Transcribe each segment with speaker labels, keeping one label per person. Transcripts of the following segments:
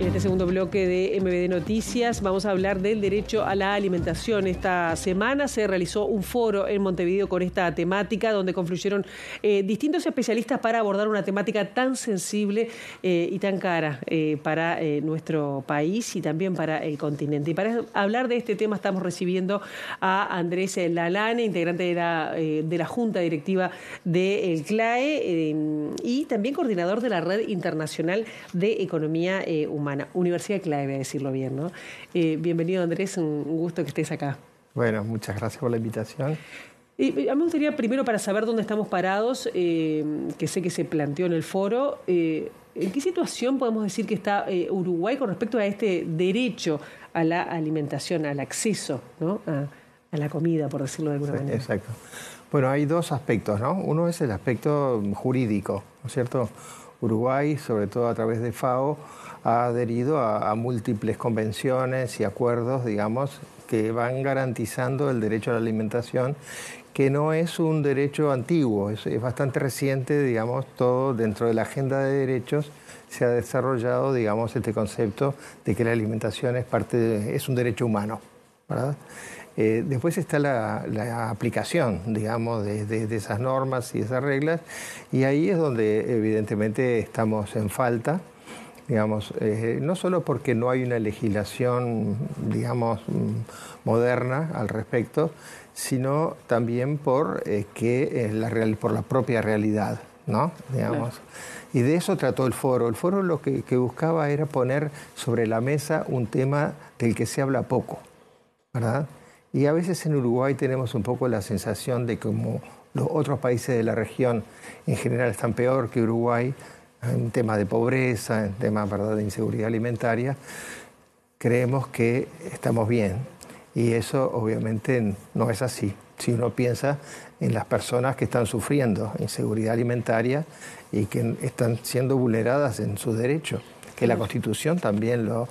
Speaker 1: En este segundo bloque de MBD Noticias vamos a hablar del derecho a la alimentación. Esta semana se realizó un foro en Montevideo con esta temática, donde confluyeron distintos especialistas para abordar una temática tan sensible y tan cara para nuestro país y también para el continente. Y para hablar de este tema estamos recibiendo a Andrés Lalane, integrante de la Junta Directiva del CLAE y también coordinador de la Red Internacional de Economía Humana. Universidad CLAE, voy a decirlo bien, ¿no? Bienvenido, Andrés, un gusto que estés acá.
Speaker 2: Bueno, muchas gracias por la invitación.
Speaker 1: A mí me gustaría primero, para saber dónde estamos parados, que sé que se planteó en el foro, ¿en qué situación podemos decir que está Uruguay con respecto a este derecho a la alimentación, al acceso, ¿no? a la comida, por decirlo de alguna manera?
Speaker 2: Exacto. Bueno, hay dos aspectos, ¿no? Uno es el aspecto jurídico, ¿no es cierto? Uruguay, sobre todo a través de FAO, ha adherido a múltiples convenciones y acuerdos, digamos, que van garantizando el derecho a la alimentación, que no es un derecho antiguo, es bastante reciente, digamos, todo dentro de la agenda de derechos se ha desarrollado, digamos, este concepto de que la alimentación es un derecho humano, ¿verdad? Después está la aplicación, digamos, de esas normas y esas reglas, y ahí es donde evidentemente estamos en falta, digamos, no solo porque no hay una legislación, digamos, moderna al respecto, sino también por la propia realidad, ¿no? Digamos. Claro. Y de eso trató el foro. El foro lo que buscaba era poner sobre la mesa un tema del que se habla poco, ¿verdad? Y a veces en Uruguay tenemos un poco la sensación de que como los otros países de la región en general están peor que Uruguay, en tema de pobreza, en tema, ¿verdad?, de inseguridad alimentaria, creemos que estamos bien. Y eso obviamente no es así. Si uno piensa en las personas que están sufriendo inseguridad alimentaria y que están siendo vulneradas en sus derechos, que la Constitución también lo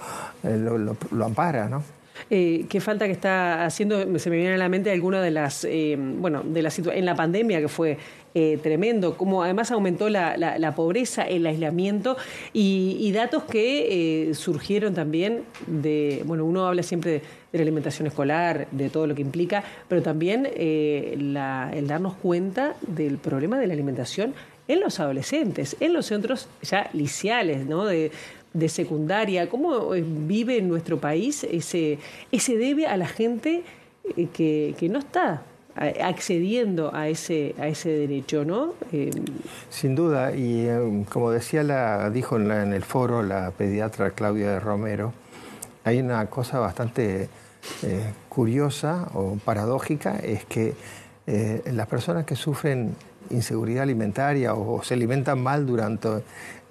Speaker 2: ampara, ¿no?
Speaker 1: ¿Qué falta que está haciendo? Se me viene a la mente alguna de las, en la pandemia, que fue tremendo, como además aumentó la pobreza, el aislamiento y datos que surgieron también uno habla siempre de la alimentación escolar, de todo lo que implica, pero también el darnos cuenta del problema de la alimentación en los adolescentes, en los centros ya liceales, ¿no?, de secundaria. ¿Cómo vive en nuestro país ese debe a la gente que no está accediendo a ese derecho, ¿no?
Speaker 2: Sin duda, y como dijo en el foro la pediatra Claudia de Romero, hay una cosa bastante curiosa o paradójica, es que las personas que sufren inseguridad alimentaria o se alimentan mal durante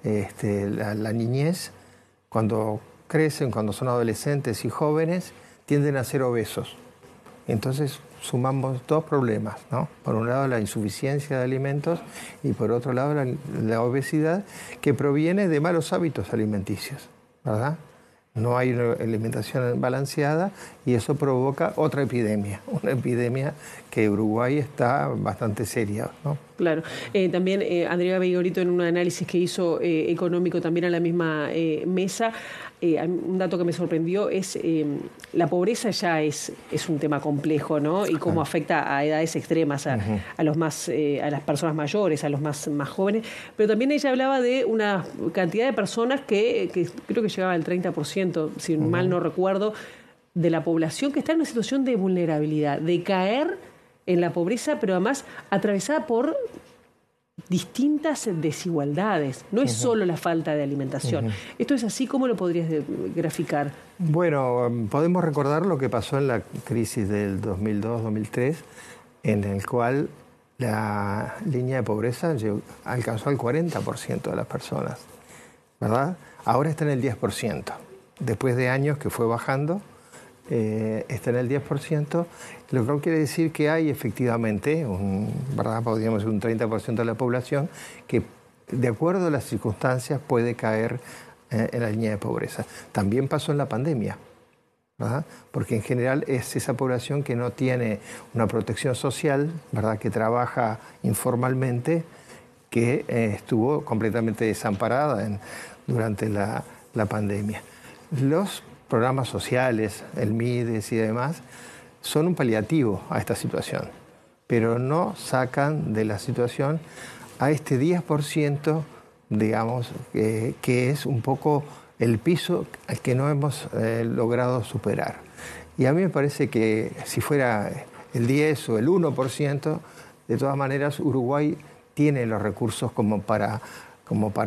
Speaker 2: la niñez, cuando crecen, cuando son adolescentes y jóvenes, tienden a ser obesos. Entonces sumamos dos problemas, ¿no? Por un lado la insuficiencia de alimentos y por otro lado la obesidad, que proviene de malos hábitos alimenticios, ¿verdad? No hay una alimentación balanceada y eso provoca otra epidemia, una epidemia que Uruguay está bastante seria, ¿no?
Speaker 1: Claro. También Andrea Beigorito, en un análisis que hizo económico también a la misma mesa, un dato que me sorprendió es la pobreza ya es un tema complejo, ¿no? Y cómo afecta a edades extremas, a las personas mayores, a los más jóvenes. Pero también ella hablaba de una cantidad de personas que creo que llegaba al 30%, si mal no recuerdo, de la población que está en una situación de vulnerabilidad, de caer en la pobreza, pero además atravesada por distintas desigualdades. No es solo la falta de alimentación. ¿Esto es así? ¿Cómo lo podrías graficar?
Speaker 2: Bueno, podemos recordar lo que pasó en la crisis del 2002-2003, en el cual la línea de pobreza alcanzó al 40% de las personas, ¿verdad? Ahora está en el 10%. Después de años que fue bajando, está en el 10%, lo cual quiere decir que hay efectivamente, ¿verdad?, podríamos decir un 30% de la población que, de acuerdo a las circunstancias, puede caer en la línea de pobreza. También pasó en la pandemia, ¿verdad?, porque en general es esa población que no tiene una protección social, ¿verdad?, que trabaja informalmente, que estuvo completamente desamparada durante la la pandemia. Los programas sociales, el MIDES y demás, son un paliativo a esta situación, pero no sacan de la situación a este 10%, digamos, que es un poco el piso al que no hemos logrado superar. Y a mí me parece que si fuera el 10 o el 1%, de todas maneras Uruguay tiene los recursos como para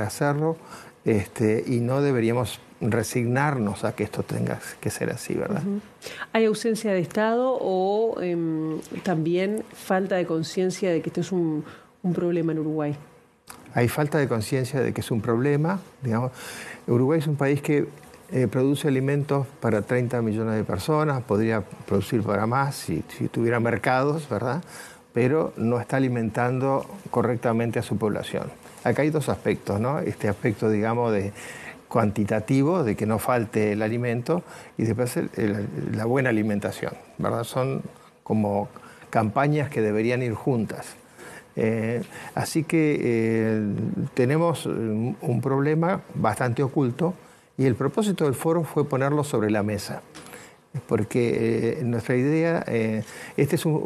Speaker 2: hacerlo, y no deberíamos resignarnos a que esto tenga que ser así, ¿verdad?
Speaker 1: ¿Hay ausencia de Estado o también falta de conciencia de que esto es un problema en Uruguay?
Speaker 2: Hay falta de conciencia de que es un problema, digamos. Uruguay es un país que produce alimentos para 30 millones de personas, podría producir para más si tuviera mercados, ¿verdad? Pero no está alimentando correctamente a su población. Acá hay dos aspectos, ¿no? Este aspecto, digamos, de cuantitativo, de que no falte el alimento, y después la buena alimentación, ¿verdad? Son como campañas que deberían ir juntas. Así que tenemos un problema bastante oculto, y el propósito del foro fue ponerlo sobre la mesa. Porque nuestra idea,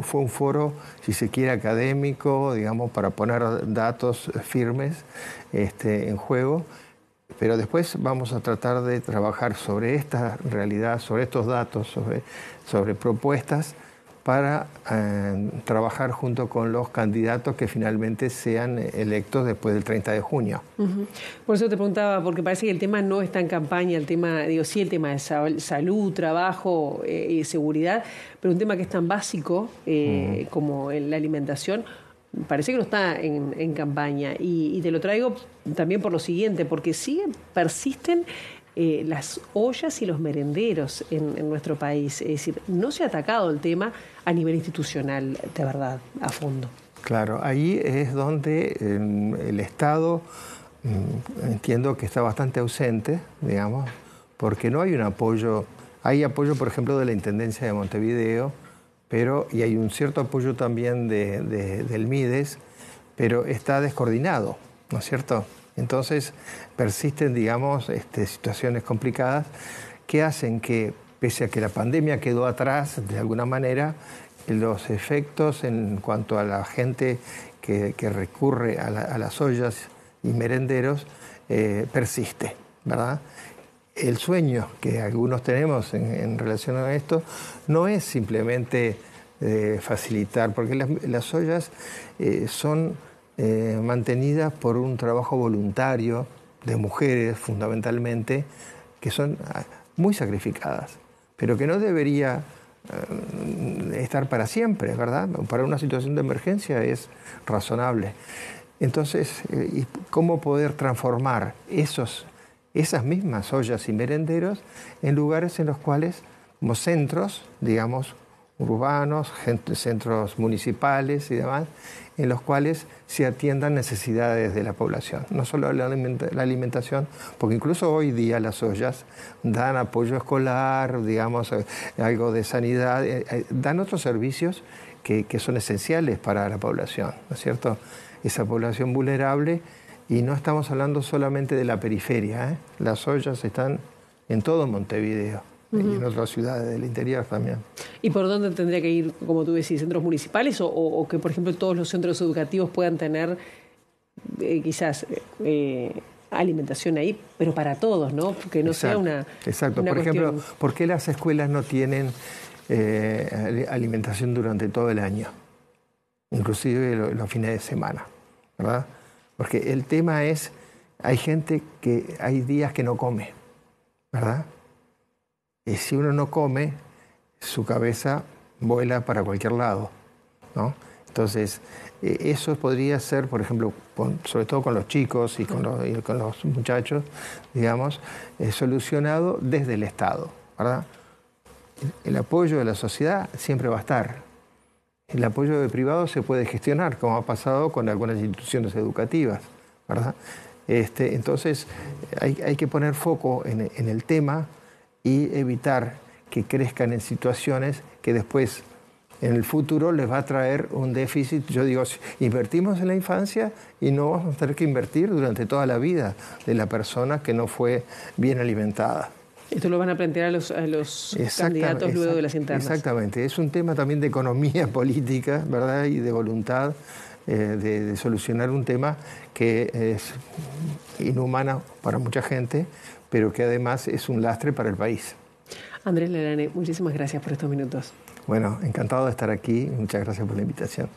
Speaker 2: fue un foro, si se quiere, académico, digamos, para poner datos firmes en juego, pero después vamos a tratar de trabajar sobre esta realidad, sobre estos datos, sobre propuestas, para trabajar junto con los candidatos que finalmente sean electos después del 30 de junio.
Speaker 1: Por eso te preguntaba, porque parece que el tema no está en campaña, el tema de salud, trabajo y seguridad, pero un tema que es tan básico como la alimentación, parece que no está en campaña. Y te lo traigo también por lo siguiente, porque persisten las ollas y los merenderos en nuestro país. Es decir, no se ha atacado el tema a nivel institucional, de verdad, a fondo.
Speaker 2: Claro, ahí es donde el Estado, entiendo que está bastante ausente, digamos, porque no hay un apoyo. Hay apoyo, por ejemplo, de la Intendencia de Montevideo, y hay un cierto apoyo también del MIDES, pero está descoordinado, ¿no es cierto? Entonces persisten, digamos, situaciones complicadas que hacen que, pese a que la pandemia quedó atrás de alguna manera, los efectos en cuanto a la gente que recurre a las ollas y merenderos persiste, ¿verdad? El sueño que algunos tenemos en relación a esto no es simplemente facilitar, porque las ollas son mantenidas por un trabajo voluntario de mujeres fundamentalmente, que son muy sacrificadas, pero que no debería estar para siempre, ¿verdad? Para una situación de emergencia es razonable. Entonces, ¿cómo poder transformar esas mismas ollas y merenderos en lugares en los cuales, como centros, digamos, urbanos, centros municipales y demás, en los cuales se atiendan necesidades de la población? No solo la alimentación, porque incluso hoy día las ollas dan apoyo escolar, digamos, algo de sanidad, dan otros servicios que son esenciales para la población, ¿no es cierto? Esa población vulnerable, y no estamos hablando solamente de la periferia, ¿eh? Las ollas están en todo Montevideo. Y en otras ciudades del interior también.
Speaker 1: ¿Y por dónde tendría que ir, como tú decís, centros municipales o que, por ejemplo, todos los centros educativos puedan tener quizás alimentación ahí, pero para todos, ¿no? Que no sea una
Speaker 2: Exacto.
Speaker 1: Una
Speaker 2: por
Speaker 1: cuestión...
Speaker 2: ejemplo, ¿por qué las escuelas no tienen alimentación durante todo el año? Inclusive los fines de semana, ¿verdad? Porque el tema es, hay gente que hay días que no come, ¿verdad? Y si uno no come, su cabeza vuela para cualquier lado, ¿no? Entonces, eso podría ser, por ejemplo, sobre todo con los chicos y con los muchachos, digamos, solucionado desde el Estado, ¿verdad? El apoyo de la sociedad siempre va a estar. El apoyo de privado se puede gestionar, como ha pasado con algunas instituciones educativas, ¿verdad? Entonces, hay que poner foco en el tema y evitar que crezcan en situaciones que después en el futuro les va a traer un déficit. Yo digo, invertimos en la infancia y no vamos a tener que invertir durante toda la vida de la persona que no fue bien alimentada.
Speaker 1: Esto lo van a plantear a los candidatos luego de las internas.
Speaker 2: Exactamente. Es un tema también de economía política, ¿verdad? Y de voluntad de solucionar un tema que es inhumano para mucha gente, pero que además es un lastre para el país.
Speaker 1: Andrés Lerane, muchísimas gracias por estos minutos.
Speaker 2: Bueno, encantado de estar aquí. Muchas gracias por la invitación.